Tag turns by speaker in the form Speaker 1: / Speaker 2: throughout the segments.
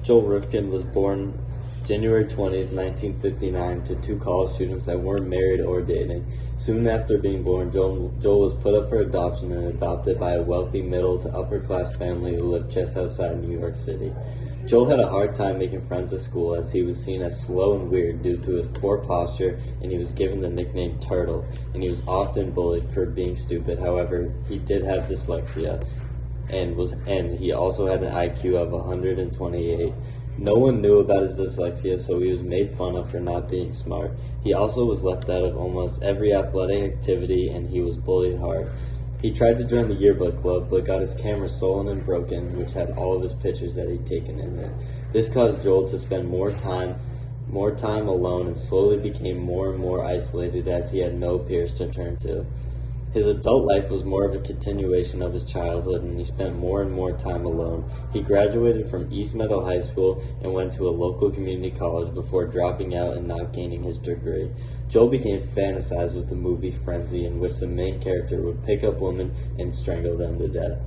Speaker 1: Joel Rifkin was born January 20th, 1959, to two college students that weren't married or dating. Soon after being born, Joel was put up for adoption and adopted by a wealthy middle to upper class family who lived just outside New York City. Joel had a hard time making friends at school as he was seen as slow and weird due to his poor posture, and he was given the nickname Turtle, and he was often bullied for being stupid. However, he did have dyslexia and he also had an IQ of 128. No one knew about his dyslexia, so he was made fun of for not being smart. He also was left out of almost every athletic activity, and he was bullied hard. He tried to join the yearbook club, but got his camera stolen and broken, which had all of his pictures that he'd taken in it. This caused Joel to spend more time alone and slowly became more and more isolated as he had no peers to turn to. His adult life was more of a continuation of his childhood, and he spent more and more time alone. He graduated from East Meadow High School and went to a local community college before dropping out and not gaining his degree. Joel became fantasized with the movie Frenzy, in which the main character would pick up women and strangle them to death.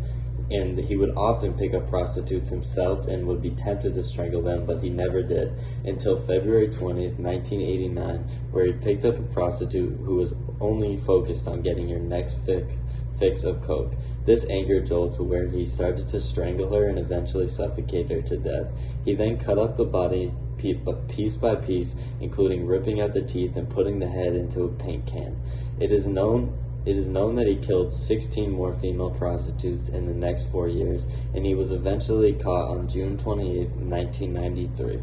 Speaker 1: And he would often pick up prostitutes himself and would be tempted to strangle them, but he never did, until February 20th, 1989, where he picked up a prostitute who was only focused on getting her next fix of coke. This angered Joel to where he started to strangle her and eventually suffocate her to death. He then cut up the body piece by piece, including ripping out the teeth and putting the head into a paint can. It is known that he killed 16 more female prostitutes in the next 4 years, and he was eventually caught on June 28, 1993,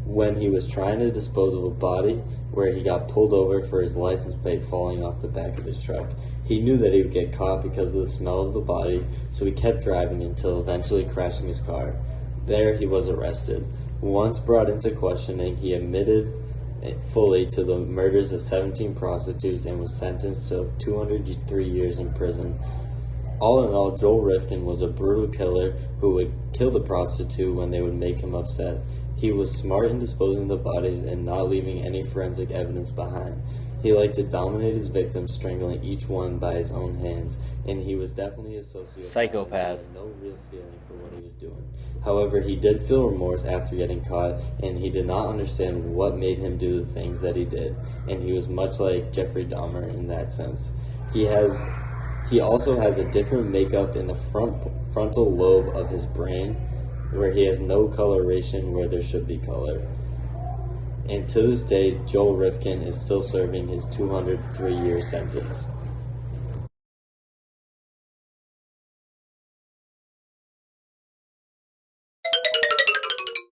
Speaker 1: when he was trying to dispose of a body where he got pulled over for his license plate falling off the back of his truck. He knew that he would get caught because of the smell of the body, so he kept driving until eventually crashing his car. There he was arrested. Once brought into questioning, he admitted fully to the murders of 17 prostitutes and was sentenced to 203 years in prison. All in all, Joel Rifkin was a brutal killer who would kill the prostitute when they would make him upset. He was smart in disposing of the bodies and not leaving any forensic evidence behind. He liked to dominate his victims, strangling each one by his own hands, and he was definitely a psychopath. He had no real feeling for what he was doing. However, he did feel remorse after getting caught, and he did not understand what made him do the things that he did, and he was much like Jeffrey Dahmer in that sense. He also has a different makeup in the frontal lobe of his brain, where he has no coloration where there should be color. And to this day, Joel Rifkin is still serving his 203-year sentence.